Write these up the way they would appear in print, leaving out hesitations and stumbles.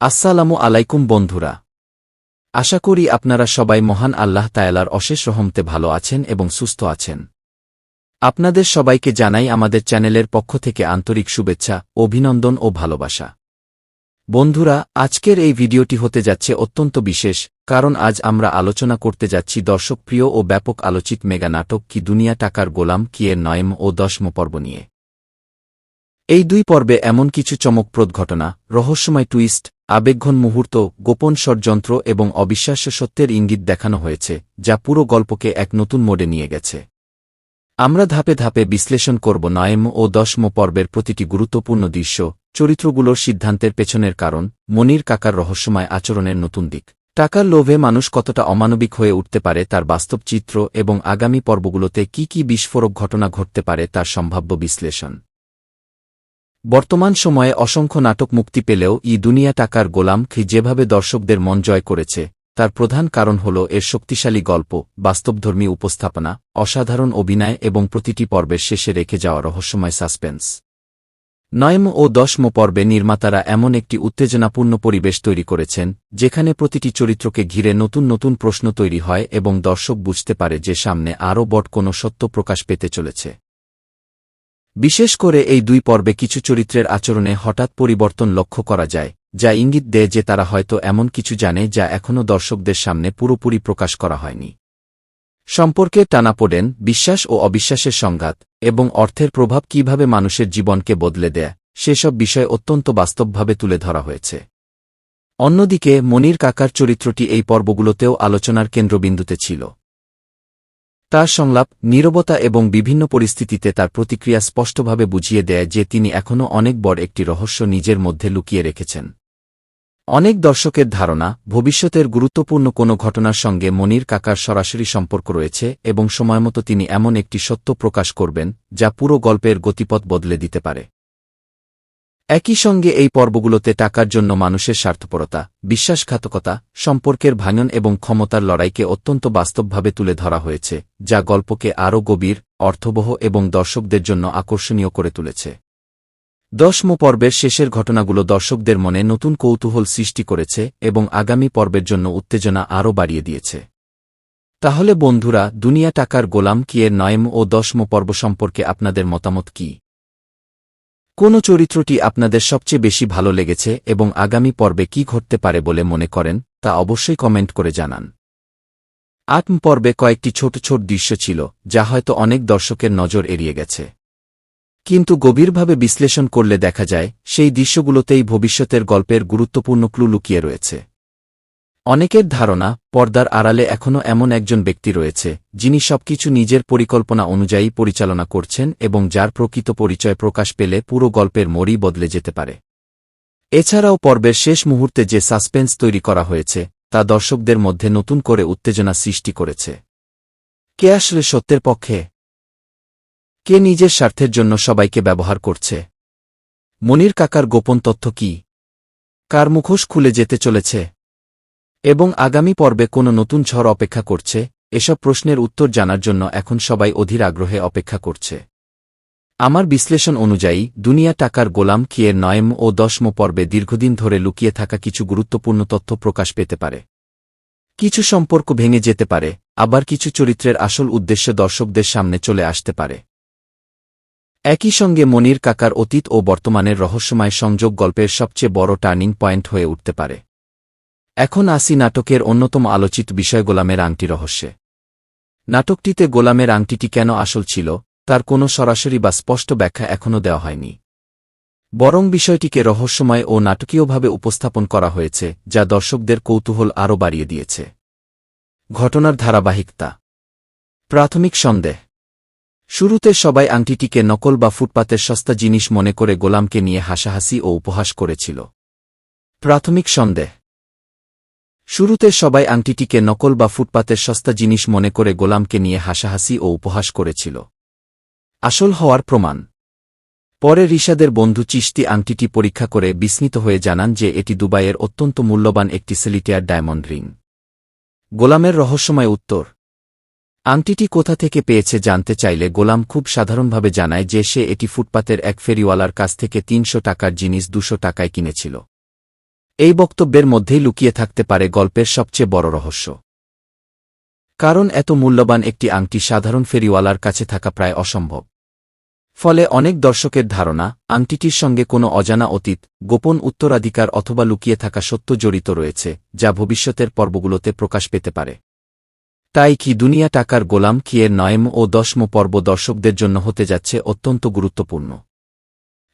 আসসালামু আলাইকুম বন্ধুরা। আশা করি আপনারা সবাই মহান আল্লাহ তায়ালার অশেষ রহমতে ভালো আছেন এবং সুস্থ আছেন। আপনাদের সবাইকে জানাই আমাদের চ্যানেলের পক্ষ থেকে আন্তরিক শুভেচ্ছা, অভিনন্দন ও ভালোবাসা। বন্ধুরা, আজকের এই ভিডিওটি হতে যাচ্ছে অত্যন্ত বিশেষ, কারণ আজ আমরা আলোচনা করতে যাচ্ছি দর্শকপ্রিয় ও ব্যাপক আলোচিত মেগা নাটক কি দুনিয়া টাকার গোলাম কি এর 9ম ও 10ম পর্ব নিয়ে। এই দুই পর্বে এমন কিছু চমকপ্রদ ঘটনা, রহস্যময় টুইস্ট, আবেগঘন মুহূর্ত, গোপন ষড়যন্ত্র এবং অবিশ্বাস্য সত্যের ইঙ্গিত দেখানো হয়েছে, যা পুরো গল্পকে এক নতুন মোডে নিয়ে গেছে। আমরা ধাপে ধাপে বিশ্লেষণ করব 9ম ও 10ম পর্বের প্রতিটি গুরুত্বপূর্ণ দৃশ্য, চরিত্রগুলোর সিদ্ধান্তের পেছনের কারণ, মনির কাকার রহস্যময় আচরণের নতুন দিক, টাকার লোভে মানুষ কতটা অমানবিক হয়ে উঠতে পারে তার বাস্তব চিত্র এবং আগামী পর্বগুলোতে কি বিস্ফোরক ঘটনা ঘটতে পারে তার সম্ভাব্য বিশ্লেষণ। বর্তমান সময়ে অসংখ্য নাটক মুক্তি পেলেও দুনিয়া টাকার গোলাম কি যেভাবে দর্শকদের মন জয় করেছে, তার প্রধান কারণ হল এর শক্তিশালী গল্প, বাস্তবধর্মী উপস্থাপনা, অসাধারণ অভিনয় এবং প্রতিটি পর্বের শেষে রেখে যাওয়া রহস্যময় সাসপেন্স। 9ম ও 10ম পর্বে নির্মাতারা এমন একটি উত্তেজনাপূর্ণ পরিবেশ তৈরি করেছেন, যেখানে প্রতিটি চরিত্রকে ঘিরে নতুন নতুন প্রশ্ন তৈরি হয় এবং দর্শক বুঝতে পারে যে সামনে আরও বড় কোনো সত্য প্রকাশ পেতে চলেছে। বিশেষ করে এই দুই পর্বে কিছু চরিত্রের আচরণে হঠাৎ পরিবর্তন লক্ষ্য করা যায়, যা ইঙ্গিত দেয় যে তারা হয়তো এমন কিছু জানে যা এখনও দর্শকদের সামনে পুরোপুরি প্রকাশ করা হয়নি। সম্পর্কের টানাপোড়েন, বিশ্বাস ও অবিশ্বাসের সংঘাত, এবং অর্থের প্রভাব কিভাবে মানুষের জীবনকে বদলে দেয়, সেসব বিষয় অত্যন্ত বাস্তবভাবে তুলে ধরা হয়েছে। অন্যদিকে মনির কাকার চরিত্রটি এই পর্বগুলোতেও আলোচনার কেন্দ্রবিন্দুতে ছিল। তার সংলাপ, নীরবতা এবং বিভিন্ন পরিস্থিতিতে তার প্রতিক্রিয়া স্পষ্টভাবে বুঝিয়ে দেয় যে তিনি এখনও অনেক বড় একটি রহস্য নিজের মধ্যে লুকিয়ে রেখেছেন। অনেক দর্শকের ধারণা, ভবিষ্যতের গুরুত্বপূর্ণ কোনো ঘটনার সঙ্গে মনির কাকার সরাসরি সম্পর্ক রয়েছে এবং সময়মতো তিনি এমন একটি সত্য প্রকাশ করবেন, যা পুরো গল্পের গতিপথ বদলে দিতে পারে। একই সঙ্গে এই পর্বগুলোতে টাকার জন্য মানুষের স্বার্থপরতা, বিশ্বাসঘাতকতা, সম্পর্কের ভাঙন এবং ক্ষমতার লড়াইকে অত্যন্ত বাস্তবভাবে তুলে ধরা হয়েছে, যা গল্পকে আরও গভীর, অর্থবহ এবং দর্শকদের জন্য আকর্ষণীয় করে তুলেছে। 10ম পর্বের শেষের ঘটনাগুলো দর্শকদের মনে নতুন কৌতূহল সৃষ্টি করেছে এবং আগামী পর্বের জন্য উত্তেজনা আরও বাড়িয়ে দিয়েছে। তাহলে বন্ধুরা, দুনিয়া টাকার গোলাম কি এর 9ম ও 10ম পর্ব সম্পর্কে আপনাদের মতামত কি? কোন চরিত্রটি আপনাদের সবচেয়ে বেশি ভালো লেগেছে এবং আগামী পর্বে কি ঘটতে পারে বলে মনে করেন, তা অবশ্যই কমেন্ট করে জানান। 8ম পর্বে কয়েকটি ছোট দৃশ্য ছিল, যা হয়তো অনেক দর্শকের নজর এড়িয়ে গেছে। কিন্তু গভীরভাবে বিশ্লেষণ করলে দেখা যায়, সেই দৃশ্যগুলোতেই ভবিষ্যতের গল্পের গুরুত্বপূর্ণ ক্লু লুকিয়ে রয়েছে। অনেকের ধারণা, পর্দার আড়ালে এখনও এমন একজন ব্যক্তি রয়েছে, যিনি সবকিছু নিজের পরিকল্পনা অনুযায়ী পরিচালনা করছেন এবং যার প্রকৃত পরিচয় প্রকাশ পেলে পুরো গল্পের মোড়ই বদলে যেতে পারে। এছাড়াও পর্বের শেষ মুহূর্তে যে সাসপেন্স তৈরি করা হয়েছে, তা দর্শকদের মধ্যে নতুন করে উত্তেজনা সৃষ্টি করেছে। কে আসলে সত্যের পক্ষে? কে নিজের স্বার্থের জন্য সবাইকে ব্যবহার করছে? মনির কাকার গোপন তথ্য কি? কার মুখোশ খুলে যেতে চলেছে? এবং আগামী পর্বে কোনো নতুন ঝড় অপেক্ষা করছে? এসব প্রশ্নের উত্তর জানার জন্য এখন সবাই অধীর আগ্রহে অপেক্ষা করছে। আমার বিশ্লেষণ অনুযায়ী, দুনিয়া টাকার গোলাম কি এর 9ম ও 10ম পর্বে দীর্ঘদিন ধরে লুকিয়ে থাকা কিছু গুরুত্বপূর্ণ তথ্য প্রকাশ পেতে পারে। কিছু সম্পর্ক ভেঙে যেতে পারে, আবার কিছু চরিত্রের আসল উদ্দেশ্য দর্শকদের সামনে চলে আসতে পারে। একই সঙ্গে মনির কাকার অতীত ও বর্তমানের রহস্যময় সংযোগ গল্পের সবচেয়ে বড় টার্নিং পয়েন্ট হয়ে উঠতে পারে। এখন আসি নাটকের অন্যতম আলোচিত বিষয় গোলামের আংটি রহস্যে। নাটকটিতে গোলামের আংটিটি কেন আসল ছিল, তার কোনো সরাসরি বা স্পষ্ট ব্যাখ্যা এখনও দেওয়া হয়নি। বরং বিষয়টিকে রহস্যময় ও নাটকীয়ভাবে উপস্থাপন করা হয়েছে, যা দর্শকদের কৌতূহল আরও বাড়িয়ে দিয়েছে। ঘটনার ধারাবাহিকতা। প্রাথমিক সন্দেহ। শুরুতে সবাই আংটিটিকে নকল বা ফুটপাতের সস্তা জিনিস মনে করে গোলামকে নিয়ে হাসাহাসি ও উপহাস করেছিল। প্রাথমিক সন্দেহ। শুরুতে সবাই আংটিটিকে নকল বা ফুটপাতের সস্তা জিনিস মনে করে গোলামকে নিয়ে হাসাহাসি ও উপহাস করেছিল। আসল হওয়ার প্রমাণ। পরে রিশাদের বন্ধু চিশতি আংটিটি পরীক্ষা করে বিস্মিত হয়ে জানান যে এটি দুবাইয়ের অত্যন্ত মূল্যবান একটি সেলিটেয়ার ডায়মন্ড রিং। গোলামের রহস্যময় উত্তর। আংটিটি কোথা থেকে পেয়েছে জানতে চাইলে গোলাম খুব সাধারণভাবে জানায় যে সে এটি ফুটপাতের এক ফেরিওয়ালার কাছ থেকে ৩০০ টাকার জিনিস ২০০ টাকায় কিনেছিল। এই বক্তব্যের মধ্যেই লুকিয়ে থাকতে পারে গল্পের সবচেয়ে বড় রহস্য। কারণ এত মূল্যবান একটি আংটি সাধারণ ফেরিওয়ালার কাছে থাকা প্রায় অসম্ভব। ফলে অনেক দর্শকের ধারণা, আংটিটির সঙ্গে কোনো অজানা অতীত, গোপন উত্তরাধিকার অথবা লুকিয়ে থাকা সত্য জড়িত রয়েছে, যা ভবিষ্যতের পর্বগুলোতে প্রকাশ পেতে পারে। তাই কি দুনিয়া টাকার গোলাম কি এর 9ম ও 10ম পর্ব দর্শকদের জন্য হতে যাচ্ছে অত্যন্ত গুরুত্বপূর্ণ।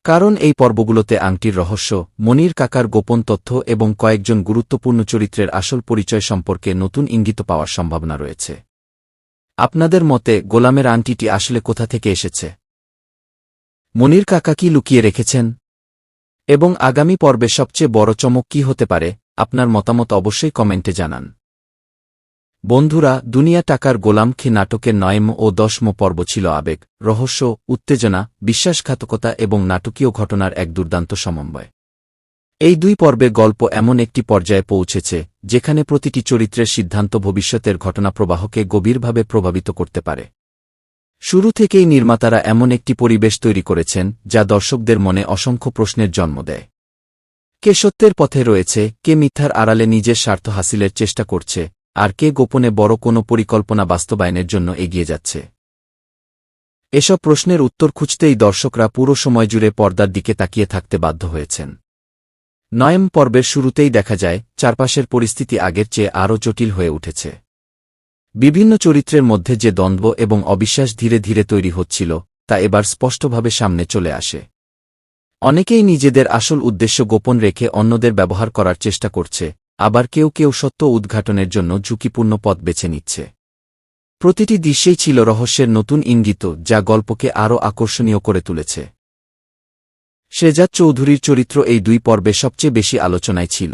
কারণ এই পর্বগুলোতে আংটির রহস্য, মনির কাকার গোপন তথ্য এবং কয়েকজন গুরুত্বপূর্ণ চরিত্রের আসল পরিচয় সম্পর্কে নতুন ইঙ্গিত পাওয়ার সম্ভাবনা রয়েছে। আপনাদের মতে গোলামের আংটিটি আসলে কোথা থেকে এসেছে? মনির কাকা কি লুকিয়ে রেখেছেন? এবং আগামী পর্বে সবচেয়ে বড় চমক কী হতে পারে? আপনার মতামত অবশ্যই কমেন্টে জানান। বন্ধুরা, দুনিয়া টাকার গোলাম খি নাটকের 9ম ও 10ম পর্ব ছিল আবেগ, রহস্য, উত্তেজনা, বিশ্বাসঘাতকতা এবং নাটকীয় ঘটনার এক দুর্দান্ত সমন্বয়। এই 2 পর্বে গল্প এমন একটি পর্যায়ে পৌঁছেছে যেখানে প্রতিটি চরিত্রের সিদ্ধান্ত ভবিষ্যতের ঘটনাপ্রবাহকে গভীরভাবে প্রভাবিত করতে পারে। শুরু থেকেই নির্মাতারা এমন একটি পরিবেশ তৈরি করেছেন যা দর্শকদের মনে অসংখ্য প্রশ্নের জন্ম দেয়। কে সত্যের পথে রয়েছে, কে মিথ্যার আড়ালে নিজের স্বার্থ হাসিলের চেষ্টা করছে, আর কে গোপনে বড় কোনো পরিকল্পনা বাস্তবায়নের জন্য এগিয়ে যাচ্ছে। এসব প্রশ্নের উত্তর খুঁজতেই দর্শকরা পুরো সময় জুড়ে পর্দার দিকে তাকিয়ে থাকতে বাধ্য হয়েছেন। 9ম পর্বের শুরুতেই দেখা যায় চারপাশের পরিস্থিতি আগের চেয়ে আরও জটিল হয়ে উঠেছে। বিভিন্ন চরিত্রের মধ্যে যে দ্বন্দ্ব এবং অবিশ্বাস ধীরে ধীরে তৈরি হচ্ছিল তা এবার স্পষ্টভাবে সামনে চলে আসে। অনেকেই নিজেদের আসল উদ্দেশ্য গোপন রেখে অন্যদের ব্যবহার করার চেষ্টা করছে, আবার কেউ কেউ সত্য উদ্ঘাটনের জন্য ঝুঁকিপূর্ণ পথ বেছে নিচ্ছে। প্রতিটি দৃশ্যেই ছিল রহস্যের নতুন ইঙ্গিত যা গল্পকে আরও আকর্ষণীয় করে তুলেছে। শেজাদ চৌধুরীর চরিত্র এই 2 পর্বে সবচেয়ে বেশি আলোচনায় ছিল।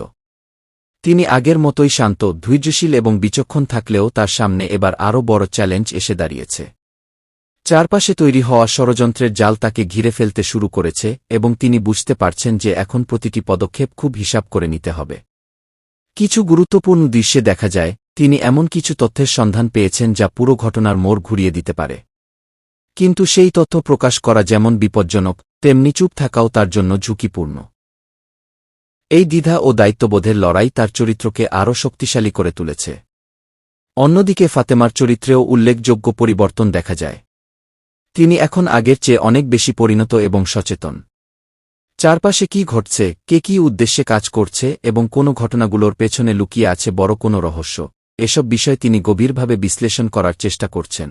তিনি আগের মতোই শান্ত, ধৈর্যশীল এবং বিচক্ষণ থাকলেও তার সামনে এবার আরও বড় চ্যালেঞ্জ এসে দাঁড়িয়েছে। চারপাশে তৈরি হওয়া ষড়যন্ত্রের জাল তাকে ঘিরে ফেলতে শুরু করেছে এবং তিনি বুঝতে পারছেন যে এখন প্রতিটি পদক্ষেপ খুব হিসাব করে নিতে হবে। কিছু গুরুত্বপূর্ণ দৃশ্যে দেখা যায় তিনি এমন কিছু তথ্যের সন্ধান পেয়েছেন যা পুরো ঘটনার মোড় ঘুরিয়ে দিতে পারে। কিন্তু সেই তথ্য প্রকাশ করা যেমন বিপজ্জনক, তেমনি চুপ থাকাও তার জন্য ঝুঁকিপূর্ণ। এই দ্বিধা ও দায়িত্ববোধের লড়াই তার চরিত্রকে আরও শক্তিশালী করে তুলেছে। অন্যদিকে ফাতেমার চরিত্রেও উল্লেখযোগ্য পরিবর্তন দেখা যায়। তিনি এখন আগের চেয়ে অনেক বেশি পরিণত এবং সচেতন। চারপাশে কি ঘটছে, কে কি উদ্দেশ্যে কাজ করছে এবং কোন ঘটনাগুলোর পেছনে লুকিয়ে আছে বড় কোনো রহস্য, এসব বিষয় তিনি গভীরভাবে বিশ্লেষণ করার চেষ্টা করছেন।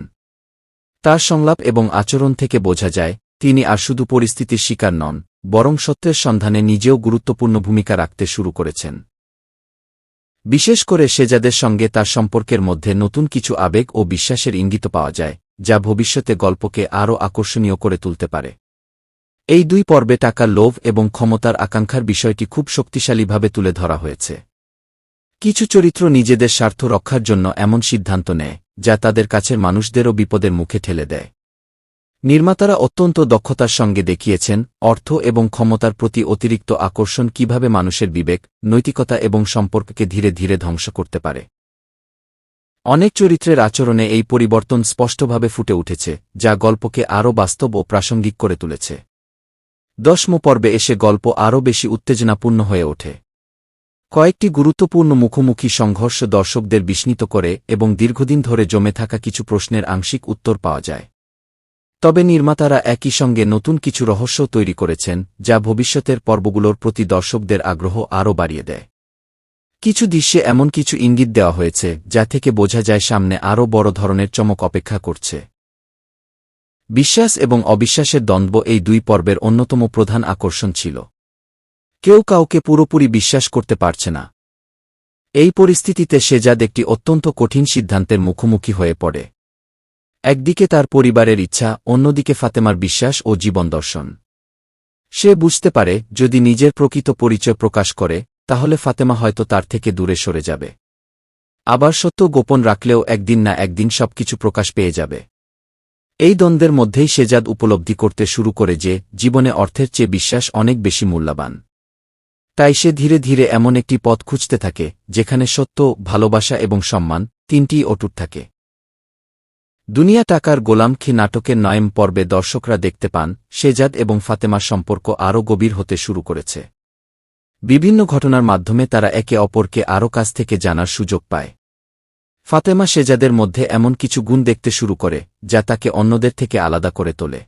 তার সংলাপ এবং আচরণ থেকে বোঝা যায় তিনি আর শুধু পরিস্থিতির শিকার নন, বরং সত্যের সন্ধানে নিজেও গুরুত্বপূর্ণ ভূমিকা রাখতে শুরু করেছেন। বিশেষ করে শেজাদের সঙ্গে তার সম্পর্কের মধ্যে নতুন কিছু আবেগ ও বিশ্বাসের ইঙ্গিত পাওয়া যায়, যা ভবিষ্যতে গল্পকে আরও আকর্ষণীয় করে তুলতে পারে। এই 2 পর্বে টাকার লোভ এবং ক্ষমতার আকাঙ্ক্ষার বিষয়টি খুব শক্তিশালীভাবে তুলে ধরা হয়েছে। কিছু চরিত্র নিজেদের স্বার্থ রক্ষার জন্য এমন সিদ্ধান্ত নেয় যা তাদের কাছের মানুষদেরও বিপদের মুখে ঠেলে দেয়। নির্মাতারা অত্যন্ত দক্ষতার সঙ্গে দেখিয়েছেন অর্থ এবং ক্ষমতার প্রতি অতিরিক্ত আকর্ষণ কিভাবে মানুষের বিবেক, নৈতিকতা এবং সম্পর্ককে ধীরে ধীরে ধ্বংস করতে পারে। অনেক চরিত্রের আচরণে এই পরিবর্তন স্পষ্টভাবে ফুটে উঠেছে, যা গল্পকে আরও বাস্তব ও প্রাসঙ্গিক করে তুলেছে। 10ম পর্বে এসে গল্প আরও বেশি উত্তেজনাপূর্ণ হয়ে ওঠে। কয়েকটি গুরুত্বপূর্ণ মুখোমুখি সংঘর্ষ দর্শকদের বিস্মিত করে এবং দীর্ঘদিন ধরে জমে থাকা কিছু প্রশ্নের আংশিক উত্তর পাওয়া যায়। তবে নির্মাতারা একই সঙ্গে নতুন কিছু রহস্য তৈরি করেছেন যা ভবিষ্যতের পর্বগুলোর প্রতি দর্শকদের আগ্রহ আরও বাড়িয়ে দেয়। কিছু দৃশ্যে এমন কিছু ইঙ্গিত দেওয়া হয়েছে যা থেকে বোঝা যায় সামনে আরও বড় ধরনের চমক অপেক্ষা করছে। বিশ্বাস এবং অবিশ্বাসের দ্বন্দ্ব এই 2 পর্বের অন্যতম প্রধান আকর্ষণ ছিল। কেউ কাউকে পুরোপুরি বিশ্বাস করতে পারছে না। এই পরিস্থিতিতে শেজাদ একটি অত্যন্ত কঠিন সিদ্ধান্তের মুখোমুখি হয়ে পড়ে। একদিকে তার পরিবারের ইচ্ছা, অন্যদিকে ফাতেমার বিশ্বাস ও জীবন দর্শন। সে বুঝতে পারে যদি নিজের প্রকৃত পরিচয় প্রকাশ করে তাহলে ফাতেমা হয়তো তার থেকে দূরে সরে যাবে। আবার সত্য গোপন রাখলেও একদিন না একদিন সবকিছু প্রকাশ পেয়ে যাবে। এই দ্বন্দ্বের মধ্যেই শেজাদ উপলব্ধি করতে শুরু করে যে জীবনে অর্থের চেয়ে বিশ্বাস অনেক বেশি মূল্যবান। তাই সে ধীরে ধীরে এমন একটি পথ খুঁজতে থাকে যেখানে সত্য, ভালোবাসা এবং সম্মান তিনটিই অটুট থাকে। দুনিয়া টাকার গোলাম খি নাটকের 9ম পর্বে দর্শকরা দেখতে পান শেজাদ এবং ফাতেমার সম্পর্ক আরও গভীর হতে শুরু করেছে। বিভিন্ন ঘটনার মাধ্যমে তারা একে অপরকে আরও কাছ থেকে জানার সুযোগ পায়। ফাতেমা শেজাদের মধ্যে এমন কিছু গুণ দেখতে শুরু করে যা তাকে অন্যদের থেকে আলাদা করে তোলে।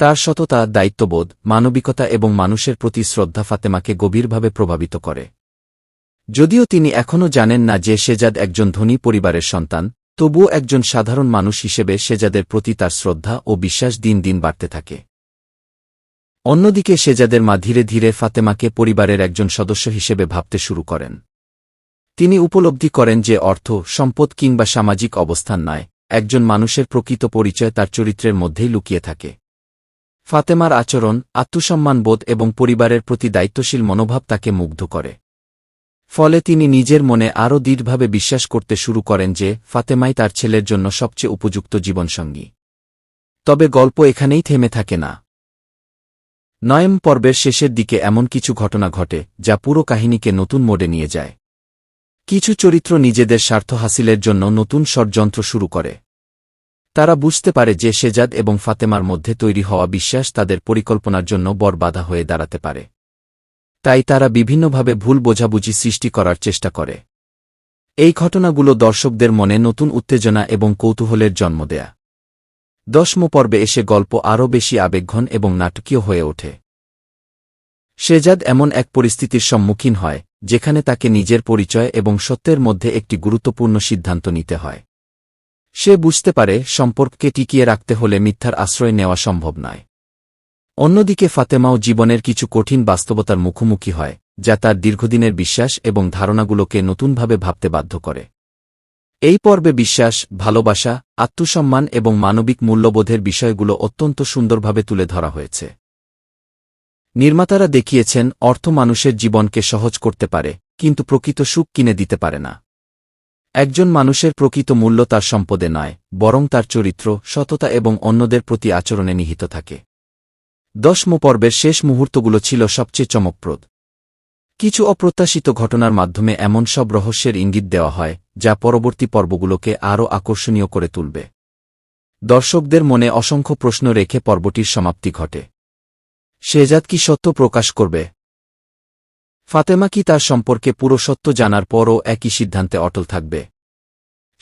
তার সততা, দায়িত্ববোধ, মানবিকতা এবং মানুষের প্রতি শ্রদ্ধা ফাতেমাকে গভীরভাবে প্রভাবিত করে। যদিও তিনি এখনও জানেন না যে শেজাদ একজন ধনী পরিবারের সন্তান, তবুও একজন সাধারণ মানুষ হিসেবে শেজাদের প্রতি তার শ্রদ্ধা ও বিশ্বাস দিন দিন বাড়তে থাকে। অন্যদিকে শেজাদের মা ধীরে ধীরে ফাতেমাকে পরিবারের একজন সদস্য হিসেবে ভাবতে শুরু করেন। তিনি উপলব্ধি করেন যে অর্থ, সম্পদ কিংবা সামাজিক অবস্থান নয়, একজন মানুষের প্রকৃত পরিচয় তার চরিত্রের মধ্যেই লুকিয়ে থাকে। ফাতেমার আচরণ, আত্মসম্মানবোধ এবং পরিবারের প্রতি দায়িত্বশীল মনোভাব তাকে মুগ্ধ করে। ফলে তিনি নিজের মনে আরও দৃঢ়ভাবে বিশ্বাস করতে শুরু করেন যে ফাতেমাই তার ছেলের জন্য সবচেয়ে উপযুক্ত জীবনসঙ্গী। তবে গল্প এখানেই থেমে থাকে না। ৯ম পর্বের শেষের দিকে এমন কিছু ঘটনা ঘটে যা পুরো কাহিনীকে নতুন মোড়ে নিয়ে যায়। কিছু চরিত্র নিজেদের স্বার্থ হাসিলের জন্য নতুন ষড়যন্ত্র শুরু করে। তারা বুঝতে পারে যে শেজাদ এবং ফাতেমার মধ্যে তৈরি হওয়া বিশ্বাস তাদের পরিকল্পনার জন্য বড় বাধা হয়ে দাঁড়াতে পারে। তাই তারা বিভিন্নভাবে ভুল বোঝাবুঝি সৃষ্টি করার চেষ্টা করে। এই ঘটনাগুলো দর্শকদের মনে নতুন উত্তেজনা এবং কৌতূহলের জন্ম দেয়া। ১০ম পর্বে এসে গল্প আরও বেশি আবেগঘন এবং নাটকীয় হয়ে ওঠে। শেজাদ এমন এক পরিস্থিতির সম্মুখীন হয় যেখানে তাকে নিজের পরিচয় এবং সত্যের মধ্যে একটি গুরুত্বপূর্ণ সিদ্ধান্ত নিতে হয়। সে বুঝতে পারে সম্পর্ককে টিকিয়ে রাখতে হলে মিথ্যার আশ্রয় নেওয়া সম্ভব নয়। অন্যদিকে ফাতেমাও জীবনের কিছু কঠিন বাস্তবতার মুখোমুখি হয় যা তার দীর্ঘদিনের বিশ্বাস এবং ধারণাগুলোকে নতুনভাবে ভাবতে বাধ্য করে। এই পর্বে বিশ্বাস, ভালোবাসা, আত্মসম্মান এবং মানবিক মূল্যবোধের বিষয়গুলো অত্যন্ত সুন্দরভাবে তুলে ধরা হয়েছে। নির্মাতারা দেখিয়েছেন অর্থ মানুষের জীবনকে সহজ করতে পারে, কিন্তু প্রকৃত সুখ কিনে দিতে পারে না। একজন মানুষের প্রকৃত মূল্য তার সম্পদে নয়, বরং তার চরিত্র, সততা এবং অন্যদের প্রতি আচরণে নিহিত থাকে। ১০ম পর্বের শেষ মুহূর্তগুলো ছিল সবচেয়ে চমকপ্রদ। কিছু অপ্রত্যাশিত ঘটনার মাধ্যমে এমন সব রহস্যের ইঙ্গিত দেওয়া হয় যা পরবর্তী পর্বগুলোকে আরও আকর্ষণীয় করে তুলবে। দর্শকদের মনে অসংখ্য প্রশ্ন রেখে পর্বটির সমাপ্তি ঘটে। শেজাদ কি সত্য প্রকাশ করবে? ফাতেমা কি তার সম্পর্কে পুরো সত্য জানার পরও একই সিদ্ধান্তে অটল থাকবে?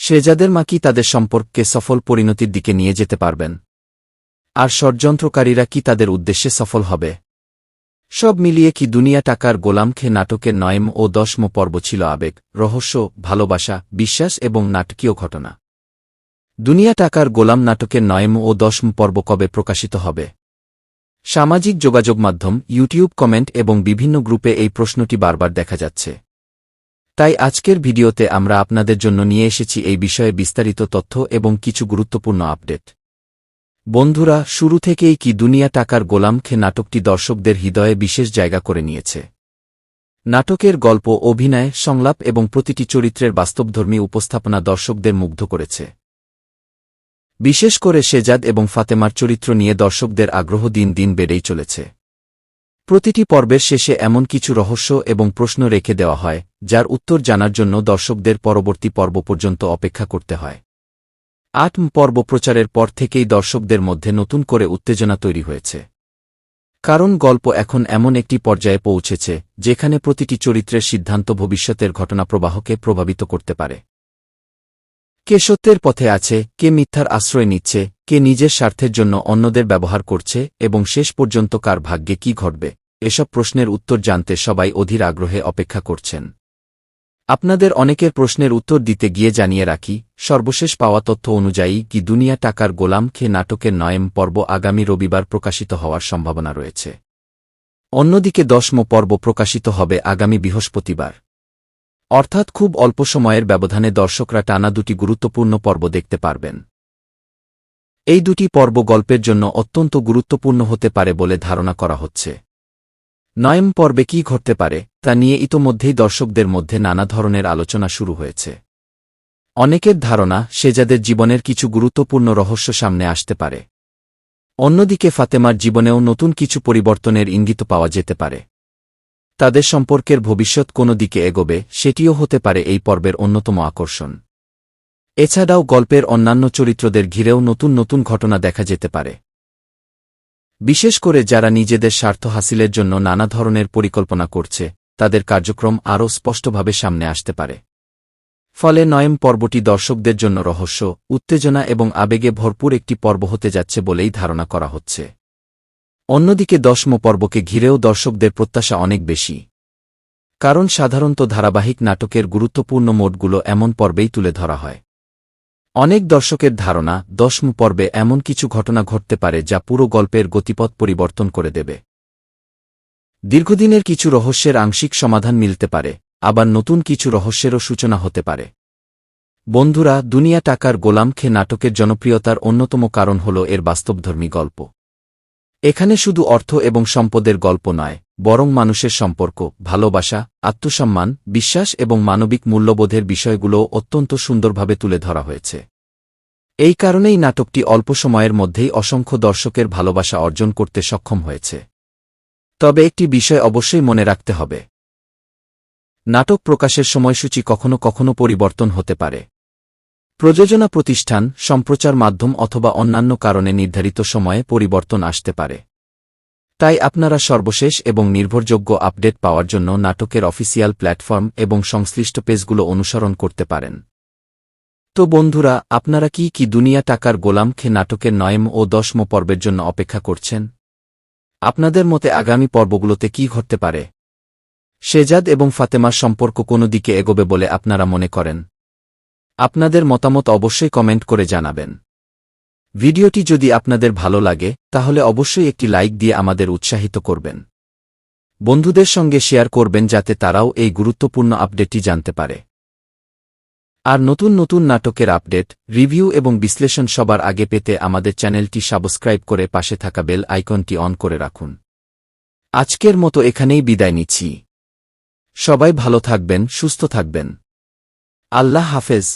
শেজাদের মা কি তাদের সম্পর্ককে সফল পরিণতির দিকে নিয়ে যেতে পারবেন? আর ষড়যন্ত্রকারীরা কি তাদের উদ্দেশ্যে সফল হবে? সব মিলিয়ে কি দুনিয়া টাকার গোলাম খেয়ে নাটকের ৯ম ও ১০ম পর্ব ছিল আবেগ, রহস্য, ভালোবাসা, বিশ্বাস এবং নাটকীয় ঘটনা। দুনিয়া টাকার গোলাম নাটকের ৯ম ও ১০ম পর্ব কবে প্রকাশিত হবে? সামাজিক যোগাযোগ মাধ্যম, ইউটিউব কমেন্ট এবং বিভিন্ন গ্রুপে এই প্রশ্নটি বারবার দেখা যাচ্ছে। তাই আজকের ভিডিওতে আমরা আপনাদের জন্য নিয়ে এসেছি এই বিষয়ে বিস্তারিত তথ্য এবং কিছু গুরুত্বপূর্ণ আপডেট। বন্ধুরা, শুরু থেকেই কি দুনিয়া টাকার গোলাম খেয়ে নাটকটি দর্শকদের হৃদয়ে বিশেষ জায়গা করে নিয়েছে। নাটকের গল্প, অভিনয়, সংলাপ এবং প্রতিটি চরিত্রের বাস্তবধর্মী উপস্থাপনা দর্শকদের মুগ্ধ করেছে। বিশেষ করে শেজাদ এবং ফাতেমার চরিত্র নিয়ে দর্শকদের আগ্রহ দিন দিন বেড়েই চলেছে। প্রতিটি পর্বের শেষে এমন কিছু রহস্য এবং প্রশ্ন রেখে দেওয়া হয় যার উত্তর জানার জন্য দর্শকদের পরবর্তী পর্ব পর্যন্ত অপেক্ষা করতে হয়। ৮ম পর্ব প্রচারের পর থেকেই দর্শকদের মধ্যে নতুন করে উত্তেজনা তৈরি হয়েছে। কারণ গল্প এখন এমন একটি পর্যায়ে পৌঁছেছে যেখানে প্রতিটি চরিত্রের সিদ্ধান্ত ভবিষ্যতের ঘটনাপ্রবাহকে প্রভাবিত করতে পারে। কে সত্যের পথে আছে, কে মিথ্যার আশ্রয় নিচ্ছে, কে নিজের স্বার্থের জন্য অন্যদের ব্যবহার করছে এবং শেষ পর্যন্ত কার ভাগ্যে কি ঘটবে, এসব প্রশ্নের উত্তর জানতে সবাই অধীর আগ্রহে অপেক্ষা করছেন। আপনাদের অনেকের প্রশ্নের উত্তর দিতে গিয়ে জানিয়ে রাখি, সর্বশেষ পাওয়া তথ্য অনুযায়ী কি দুনিয়া টাকার গোলাম খেয়ে নাটকের ৯ম পর্ব আগামী রবিবার প্রকাশিত হওয়ার সম্ভাবনা রয়েছে। অন্যদিকে ১০ম পর্ব প্রকাশিত হবে আগামী বৃহস্পতিবার। অর্থাৎ খুব অল্প সময়ের ব্যবধানে দর্শকরা টানা দুটি গুরুত্বপূর্ণ পর্ব দেখতে পারবেন। এই দুটি পর্ব গল্পের জন্য অত্যন্ত গুরুত্বপূর্ণ হতে পারে বলে ধারণা করা হচ্ছে। ৯ম পর্বে কী ঘটতে পারে তা নিয়ে ইতোমধ্যেই দর্শকদের মধ্যে নানা ধরনের আলোচনা শুরু হয়েছে। অনেকের ধারণা শেজাদের জীবনের কিছু গুরুত্বপূর্ণ রহস্য সামনে আসতে পারে। অন্যদিকে ফাতেমার জীবনেও নতুন কিছু পরিবর্তনের ইঙ্গিত পাওয়া যেতে পারে। তাদের সম্পর্কের ভবিষ্যৎ কোন দিকে এগোবে সেটিও হতে পারে এই পর্বের অন্যতম আকর্ষণ। এছাড়াও গল্পের অন্যান্য চরিত্রদের ঘিরেও নতুন নতুন ঘটনা দেখা যেতে পারে। বিশেষ করে যারা নিজেদের স্বার্থ হাসিলের জন্য নানা ধরনের পরিকল্পনা করছে, তাদের কার্যক্রম আরও স্পষ্টভাবে সামনে আসতে পারে। ফলে নয়ম পর্বটি দর্শকদের জন্য রহস্য, উত্তেজনা এবং আবেগে ভরপুর একটি পর্ব হতে যাচ্ছে বলেই ধারণা করা হচ্ছে। অন্যদিকে 10ম পর্বকে ঘিরেও দর্শকদের প্রত্যাশা অনেক বেশি। কারণ সাধারণত ধারাবাহিক নাটকের গুরুত্বপূর্ণ মোড়গুলো এমন পর্বেই তুলে ধরা হয়। অনেক দর্শকের ধারণা 10ম পর্বে এমন কিছু ঘটনা ঘটতে পারে যা পুরো গল্পের গতিপথ পরিবর্তন করে দেবে। দীর্ঘদিনের কিছু রহস্যের আংশিক সমাধান মিলতে পারে, আবার নতুন কিছু রহস্যেরও সূচনা হতে পারে। বন্ধুরা, দুনিয়া টাকার গোলাম খেয়ে নাটকের জনপ্রিয়তার অন্যতম কারণ হল এর বাস্তবধর্মী গল্প। এখানে শুধু অর্থ এবং সম্পদের গল্প নয়, বরং মানুষের সম্পর্ক, ভালোবাসা, আত্মসম্মান, বিশ্বাস এবং মানবিক মূল্যবোধের বিষয়গুলোও অত্যন্ত সুন্দরভাবে তুলে ধরা হয়েছে। এই কারণেই নাটকটি অল্প সময়ের মধ্যেই অসংখ্য দর্শকের ভালোবাসা অর্জন করতে সক্ষম হয়েছে। তবে একটি বিষয় অবশ্যই মনে রাখতে হবে। নাটক প্রকাশের সময়সূচি কখনো কখনো পরিবর্তন হতে পারে। প্রযোজনা প্রতিষ্ঠান, সম্প্রচার মাধ্যম অথবা অন্যান্য কারণে নির্ধারিত সময়ে পরিবর্তন আসতে পারে। তাই আপনারা সর্বশেষ এবং নির্ভরযোগ্য আপডেট পাওয়ার জন্য নাটকের অফিসিয়াল প্ল্যাটফর্ম এবং সংশ্লিষ্ট পেজগুলো অনুসরণ করতে পারেন। তো বন্ধুরা, আপনারা কি দুনিয়া টাকার গোলাম খেয়ে নাটকের 9ম ও 10ম পর্বের জন্য অপেক্ষা করছেন? আপনাদের মতে আগামী পর্বগুলোতে কি ঘটতে পারে? শেজাদ এবং ফাতেমার সম্পর্ক কোনো দিকে এগোবে বলে আপনারা মনে করেন? আপনাদের মতামত অবশ্যই কমেন্ট করে জানাবেন। ভিডিওটি যদি আপনাদের ভালো লাগে, তাহলে অবশ্যই একটি লাইক দিয়ে আমাদের উৎসাহিত করবেন। বন্ধুদের সঙ্গে শেয়ার করবেন যাতে তারাও এই গুরুত্বপূর্ণ আপডেটটি জানতে পারে। আর নতুন নতুন নাটকের আপডেট, রিভিউ এবং বিশ্লেষণ সবার আগে পেতে আমাদের চ্যানেলটি সাবস্ক্রাইব করে পাশে থাকা বেল আইকনটি অন করে রাখুন। আজকের মতো এখানেই বিদায় নিচ্ছি। সবাই ভালো থাকবেন, সুস্থ থাকবেন। আল্লাহ হাফেজ।